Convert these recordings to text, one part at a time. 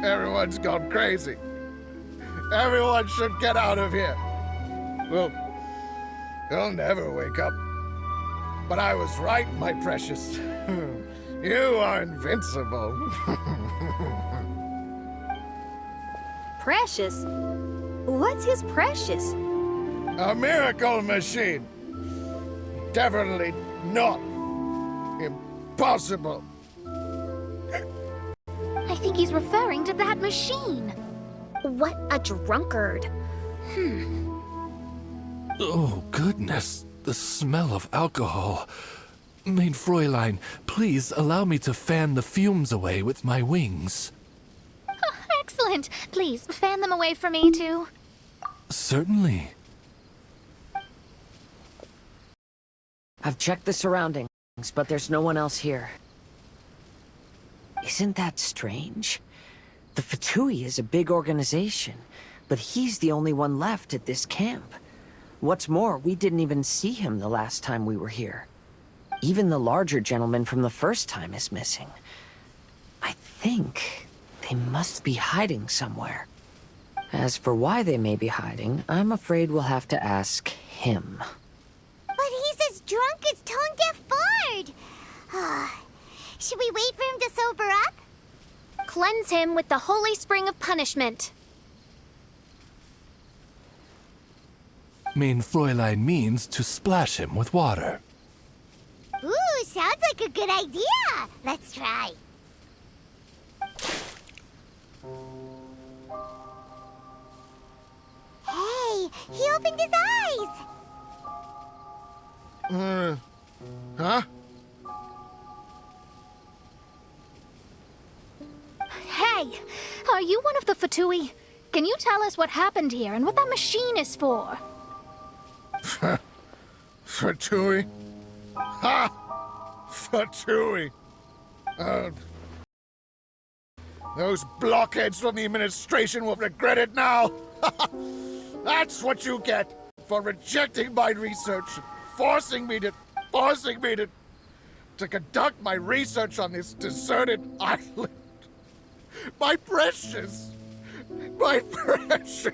Everyone's gone crazy. Everyone should get out of here. Well, you'll never wake up. But I was right, my precious. You are invincible. Precious? What's his precious? A miracle machine. Definitely not impossible. I think he's referring to that machine. What a drunkard. Oh, goodness. The smell of alcohol. Mein Fräulein, please allow me to fan the fumes away with my wings. Excellent. Please, fan them away for me, too. Certainly. I've checked the surroundings, but there's no one else here. Isn't that strange? The Fatui is a big organization, but he's the only one left at this camp. What's more, we didn't even see him the last time we were here. Even the larger gentleman from the first time is missing. I think they must be hiding somewhere. As for why they may be hiding, I'm afraid we'll have to ask him. But he's as drunk as tone-deaf Bard. Should we wait for him to sober up? Cleanse him with the holy spring of punishment. Mein Fräulein means to splash him with water. Ooh, sounds like a good idea. Let's try. Hey, he opened his eyes. Huh? Hey, are you one of the Fatui? Can you tell us what happened here and what that machine is for? Fatui? Ha! Fatui! Those blockheads from the administration will regret it now! That's what you get for rejecting my research, forcing me to conduct my research on this deserted island. My precious! My precious!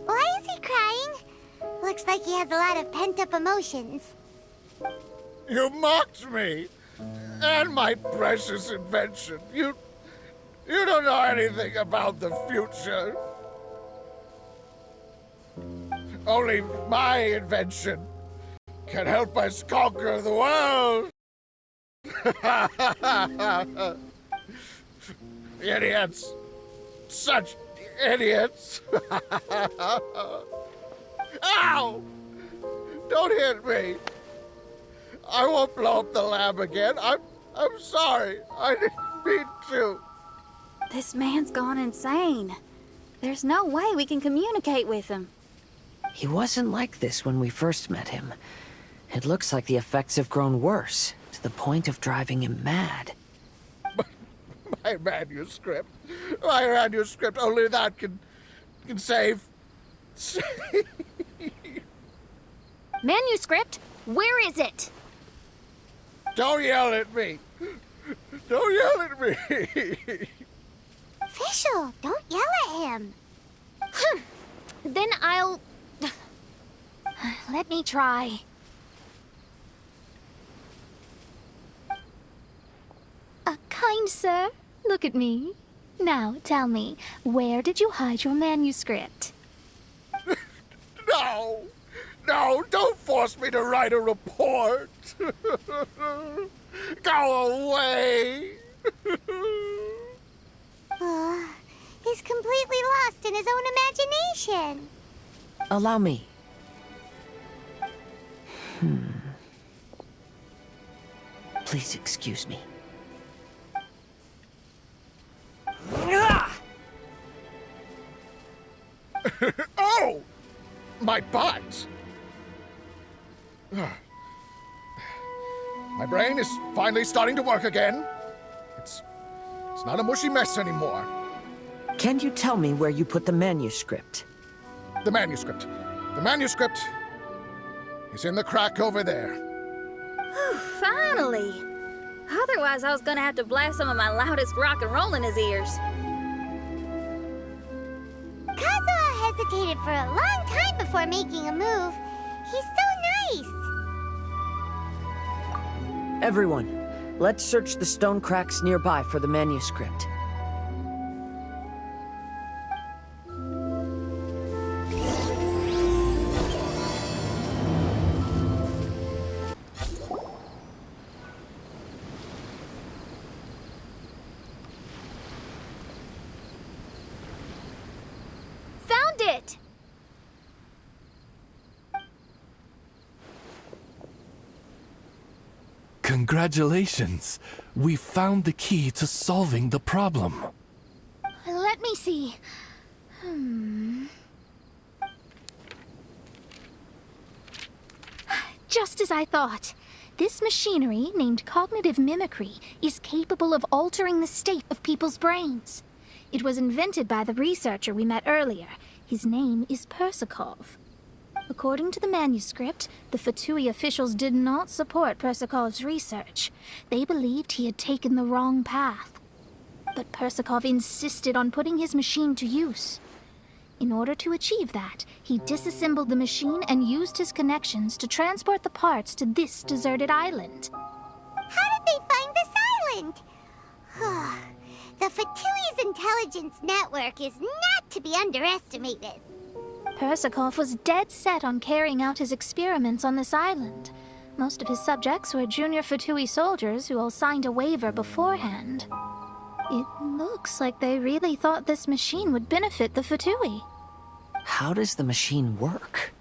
Why is he crying? Looks like he has a lot of pent-up emotions. You mocked me! And my precious invention. You don't know anything about the future. Only my invention can help us conquer the world. Idiots. Such idiots. Ow! Don't hit me. I won't blow up the lab again. I'm sorry. I didn't mean to. This man's gone insane. There's no way we can communicate with him. He wasn't like this when we first met him. It looks like the effects have grown worse, to the point of driving him mad. My manuscript. My manuscript. Only that can save. Manuscript? Where is it? Don't yell at me. Don't yell at me. Official, don't yell at him. Then I'll... Let me try. Kind sir, look at me. Now, tell me, where did you hide your manuscript? No. No, don't force me to write a report. Go away. He's completely lost in his own imagination. Allow me. Please excuse me. Oh! My butt! My brain is finally starting to work again. It's not a mushy mess anymore. Can you tell me where you put the manuscript? The manuscript. The manuscript is in the crack over there. Finally! Otherwise, I was gonna have to blast some of my loudest rock and roll in his ears. Kazuha hesitated for a long time before making a move. He's so nice. Everyone, let's search the stone cracks nearby for the manuscript. Found it! Congratulations! We found the key to solving the problem. Let me see. Just as I thought. This machinery, named cognitive mimicry, is capable of altering the state of people's brains. It was invented by the researcher we met earlier. His name is Persakov. According to the manuscript, the Fatui officials did not support Persakov's research. They believed he had taken the wrong path. But Persakov insisted on putting his machine to use. In order to achieve that, he disassembled the machine and used his connections to transport the parts to this deserted island. How did they find this island? The Fatui's intelligence network is not to be underestimated. Persakov was dead set on carrying out his experiments on this island. Most of his subjects were junior Fatui soldiers who all signed a waiver beforehand. It looks like they really thought this machine would benefit the Fatui. How does the machine work?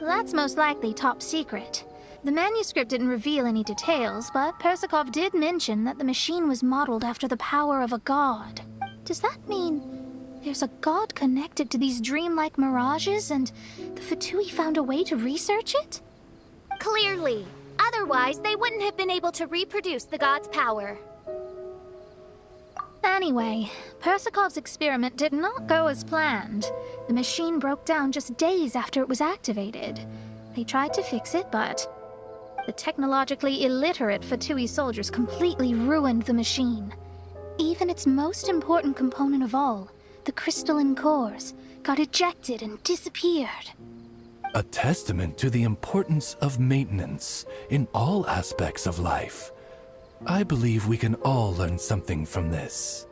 That's most likely top secret. The manuscript didn't reveal any details, but Persakov did mention that the machine was modeled after the power of a god. Does that mean there's a god connected to these dreamlike mirages, and the Fatui found a way to research it? Clearly. Otherwise, they wouldn't have been able to reproduce the god's power. Anyway, Persakov's experiment did not go as planned. The machine broke down just days after it was activated. They tried to fix it, but the technologically illiterate Fatui soldiers completely ruined the machine. Even its most important component of all, the crystalline cores, got ejected and disappeared. A testament to the importance of maintenance in all aspects of life. I believe we can all learn something from this.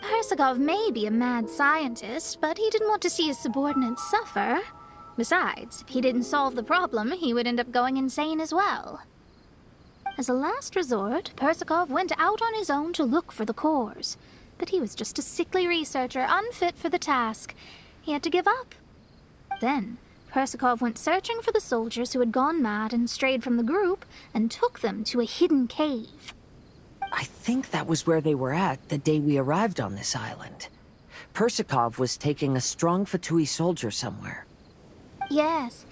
Persakov may be a mad scientist, but he didn't want to see his subordinates suffer. Besides, if he didn't solve the problem, he would end up going insane as well. As a last resort, Persakov went out on his own to look for the cores. But he was just a sickly researcher, unfit for the task. He had to give up. Then, Persakov went searching for the soldiers who had gone mad and strayed from the group, and took them to a hidden cave. I think that was where they were at the day we arrived on this island. Persakov was taking a strong Fatui soldier somewhere. Yes.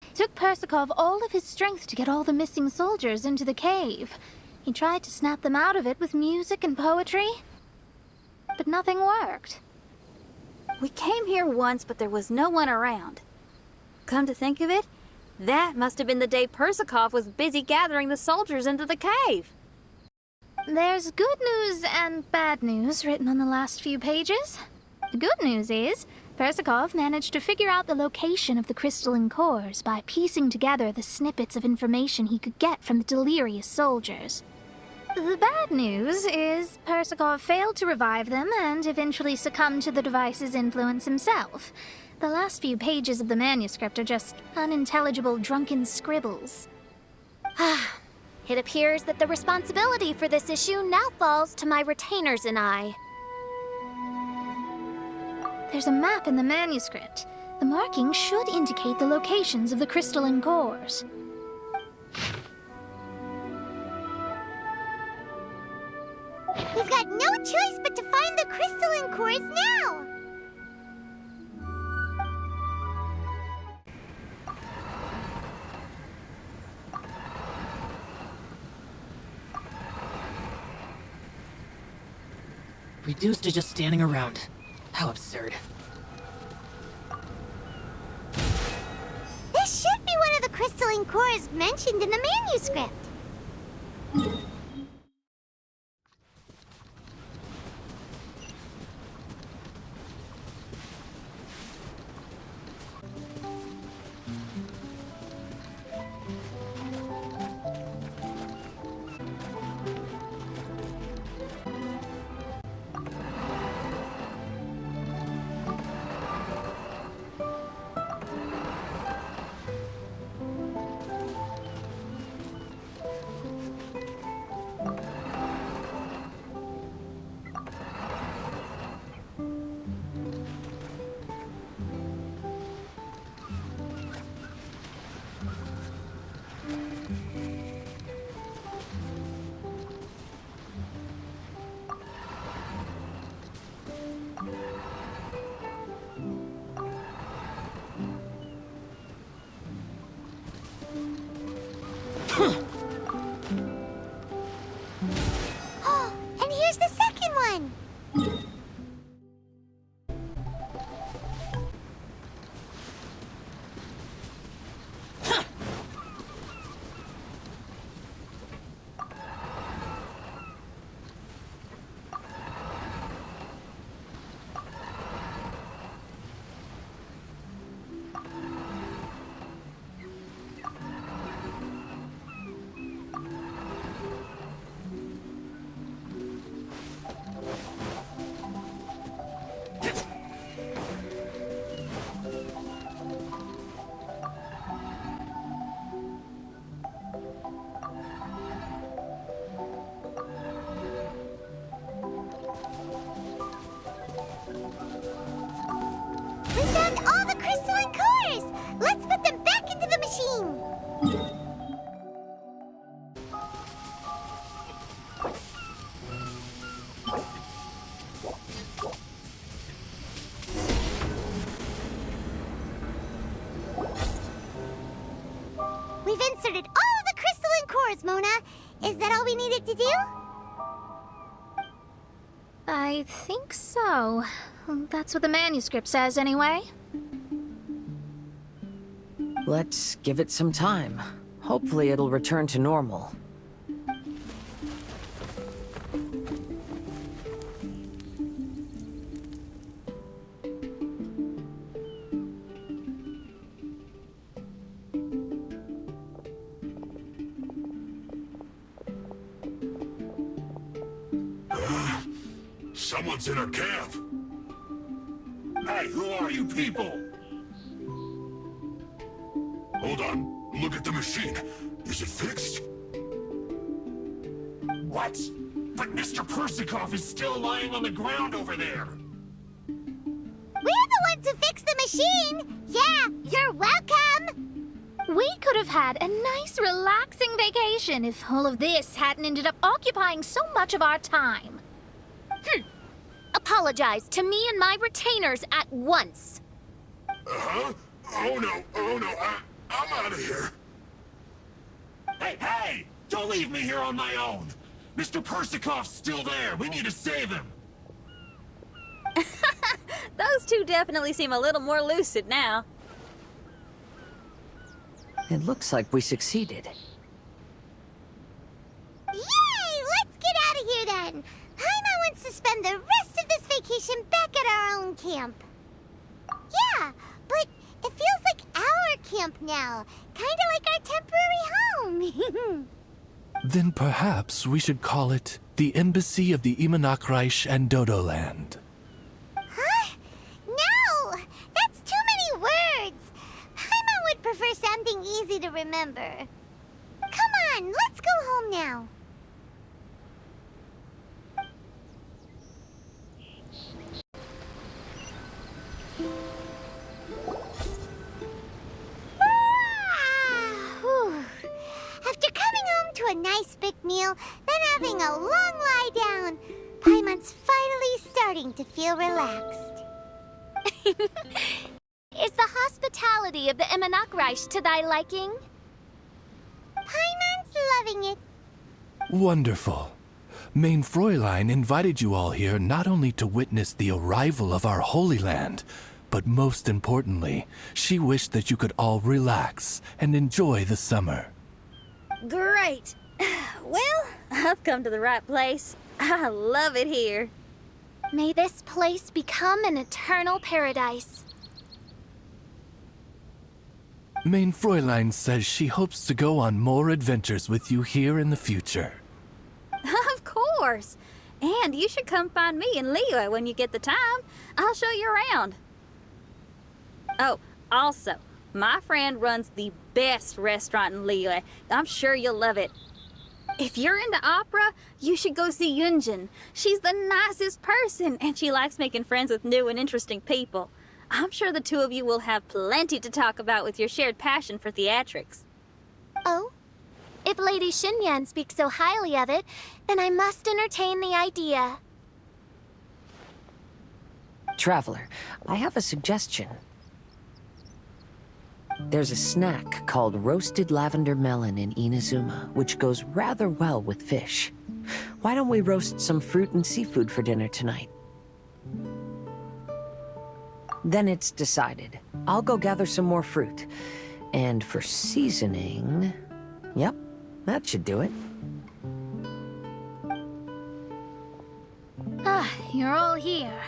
It took Persakov all of his strength to get all the missing soldiers into the cave. He tried to snap them out of it with music and poetry, but nothing worked. We came here once, but there was no one around. Come to think of it, that must have been the day Persakov was busy gathering the soldiers into the cave. There's good news and bad news written on the last few pages. The good news is, Persakov managed to figure out the location of the crystalline cores by piecing together the snippets of information he could get from the delirious soldiers. The bad news is Persakov failed to revive them and eventually succumbed to the device's influence himself. The last few pages of the manuscript are just unintelligible drunken scribbles. It appears that the responsibility for this issue now falls to my retainers and I. There's a map in the manuscript. The markings should indicate the locations of the crystalline cores. We've got no choice but to find the crystalline cores now! Reduced to just standing around. How absurd. This should be one of the crystalline cores mentioned in the manuscript. And here's the second one! We found all the crystalline cores! Let's put them back into the machine! We've inserted all the crystalline cores, Mona. Is that all we needed to do? I think so. That's what the manuscript says, anyway. Let's give it some time. Hopefully it'll return to normal. Someone's in our camp. Hey, who are you people? Hold on. Look at the machine. Is it fixed? What? But Mr. Persikov is still lying on the ground over there. We're the ones who fixed the machine! Yeah, you're welcome! We could have had a nice, relaxing vacation if all of this hadn't ended up occupying so much of our time. Apologize to me and my retainers at once. Uh-huh? Oh no, I'm out of here. Hey! Don't leave me here on my own! Mr. Persikov's still there! We need to save him! Those two definitely seem a little more lucid now. It looks like we succeeded. Yay! Let's get out of here then! Paimon wants to spend the rest of this vacation back at our own camp. Yeah, but it feels like our camp now. Kinda like our temporary home. Then perhaps we should call it the Embassy of the Imanakreich and Dodoland. Huh? No! That's too many words! Paimon would prefer something easy to remember. Come on, let's go home now. After coming home to a nice big meal, then having a long lie down, Paimon's finally starting to feel relaxed. Is the hospitality of the Imanakreich to thy liking? Paimon's loving it. Wonderful. Main Fräulein invited you all here not only to witness the arrival of our Holy Land, But most importantly, she wished that you could all relax and enjoy the summer. Great. Well, I've come to the right place. I love it here. May this place become an eternal paradise. Mein Fräulein says she hopes to go on more adventures with you here in the future. Of course. And you should come find me and Leo when you get the time. I'll show you around. Oh, also, my friend runs the best restaurant in Leo. I'm sure you'll love it. If you're into opera, you should go see Yunjin. She's the nicest person, and she likes making friends with new and interesting people. I'm sure the two of you will have plenty to talk about with your shared passion for theatrics. Oh? If Lady Xinyan speaks so highly of it, then I must entertain the idea. Traveler, I have a suggestion. There's a snack called roasted lavender melon in Inazuma, which goes rather well with fish. Why don't we roast some fruit and seafood for dinner tonight? Then it's decided. I'll go gather some more fruit. And for seasoning... Yep, that should do it. Ah, you're all here.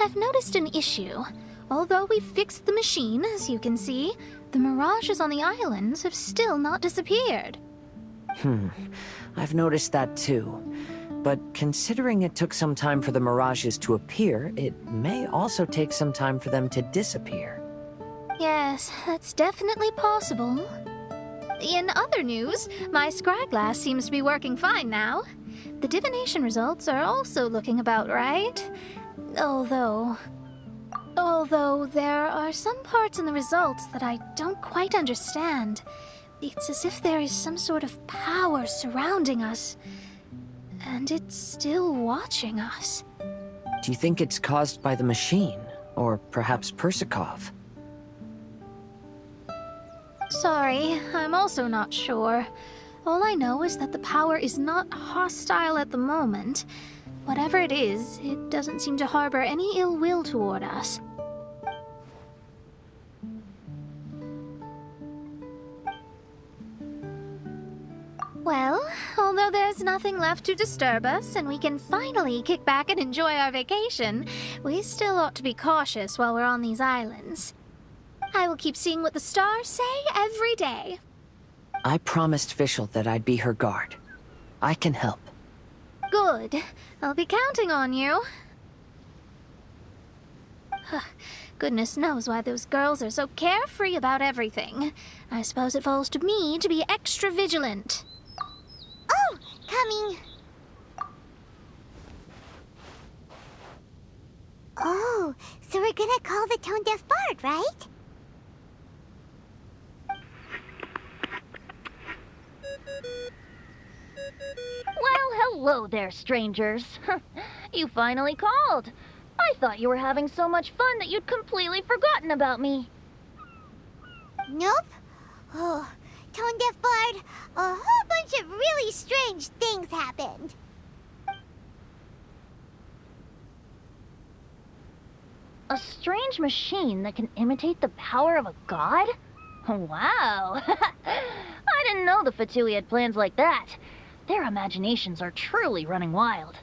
I've noticed an issue. Although we've fixed the machine, as you can see, the mirages on the islands have still not disappeared. I've noticed that too. But considering it took some time for the mirages to appear, it may also take some time for them to disappear. Yes, that's definitely possible. In other news, my scryglass seems to be working fine now. The divination results are also looking about right. Although there are some parts in the results that I don't quite understand. It's as if there is some sort of power surrounding us, and it's still watching us. Do you think it's caused by the machine? Or perhaps Persikov? Sorry, I'm also not sure. All I know is that the power is not hostile at the moment. Whatever it is, it doesn't seem to harbor any ill will toward us. Well, although there's nothing left to disturb us and we can finally kick back and enjoy our vacation, we still ought to be cautious while we're on these islands. I will keep seeing what the stars say every day. I promised Fischl that I'd be her guard. I can help. Good. I'll be counting on you. Goodness knows why those girls are so carefree about everything. I suppose it falls to me to be extra vigilant. Oh, coming. Oh, so we're gonna call the tone-deaf bard, right? Well, hello there, strangers. You finally called. I thought you were having so much fun that you'd completely forgotten about me. Nope. Oh, tone-deaf bard, a whole bunch of really strange things happened. A strange machine that can imitate the power of a god? Wow. I didn't know the Fatui had plans like that. Their imaginations are truly running wild.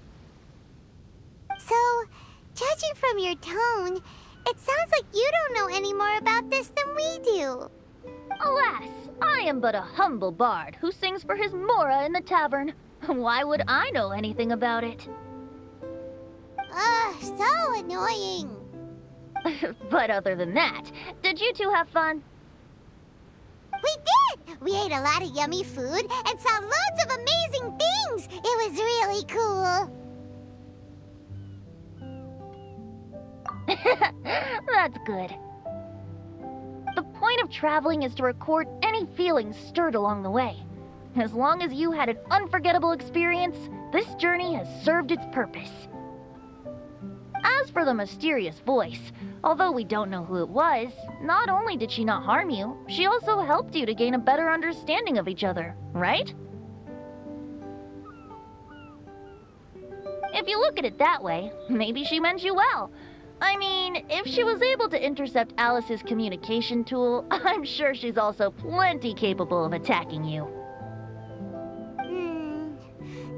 So, judging from your tone, it sounds like you don't know any more about this than we do. Alas, I am but a humble bard who sings for his Mora in the tavern. Why would I know anything about it? Ugh, so annoying. But other than that, did you two have fun? We did! We ate a lot of yummy food and saw loads of amazing things! It was really cool! That's good. The point of traveling is to record any feelings stirred along the way. As long as you had an unforgettable experience, this journey has served its purpose. As for the mysterious voice, although we don't know who it was, not only did she not harm you, she also helped you to gain a better understanding of each other, right? If you look at it that way, maybe she meant you well. I mean, if she was able to intercept Alice's communication tool, I'm sure she's also plenty capable of attacking you.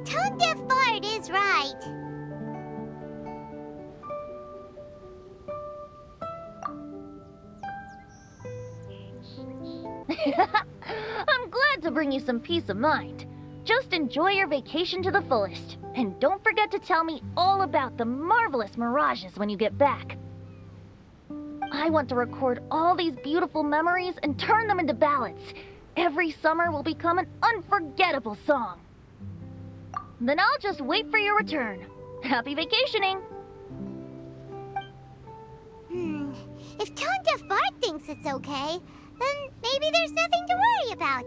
Tone Deaf Bard is right. I'm glad to bring you some peace of mind. Just enjoy your vacation to the fullest. And don't forget to tell me all about the marvelous mirages when you get back. I want to record all these beautiful memories and turn them into ballads. Every summer will become an unforgettable song. Then I'll just wait for your return. Happy vacationing! If Tone Deaf Bard thinks it's okay, then maybe there's nothing to worry about.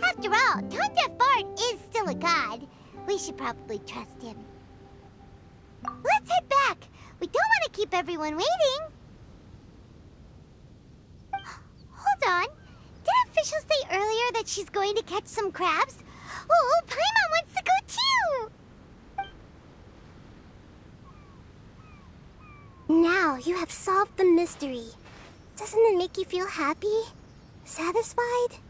After all, Tone Deaf Bard is still a god. We should probably trust him. Let's head back. We don't want to keep everyone waiting. Hold on. Did officials say earlier that she's going to catch some crabs? Oh, Paimon wants to go too! Now you have solved the mystery. Doesn't it make you feel happy? Satisfied?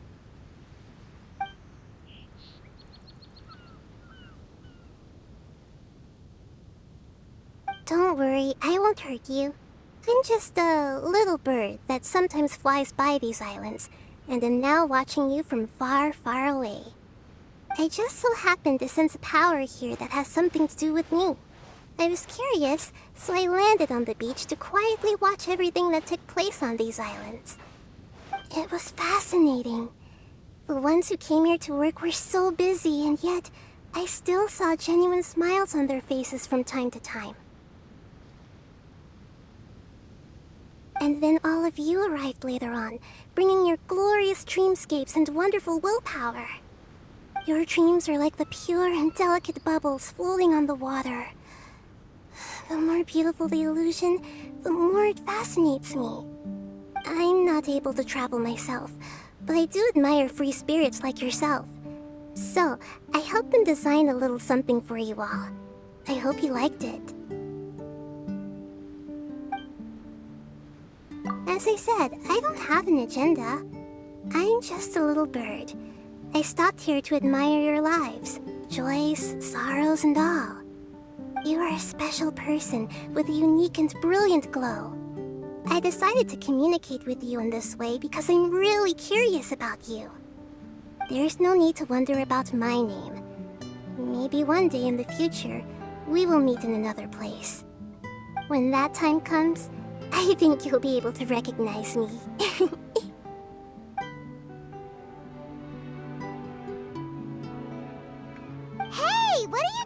Don't worry, I won't hurt you. I'm just a little bird that sometimes flies by these islands, and am now watching you from far, far away. I just so happened to sense a power here that has something to do with me. I was curious, so I landed on the beach to quietly watch everything that took place on these islands. It was fascinating. The ones who came here to work were so busy, and yet I still saw genuine smiles on their faces from time to time. And then all of you arrived later on, bringing your glorious dreamscapes and wonderful willpower. Your dreams are like the pure and delicate bubbles floating on the water. The more beautiful the illusion, the more it fascinates me. I'm not able to travel myself, but I do admire free spirits like yourself. So, I helped them design a little something for you all. I hope you liked it. As I said, I don't have an agenda. I'm just a little bird. I stopped here to admire your lives, joys, sorrows, and all. You are a special person with a unique and brilliant glow. I decided to communicate with you in this way because I'm really curious about you. There's no need to wonder about my name. Maybe one day in the future, we will meet in another place. When that time comes, I think you'll be able to recognize me. Hey, what are you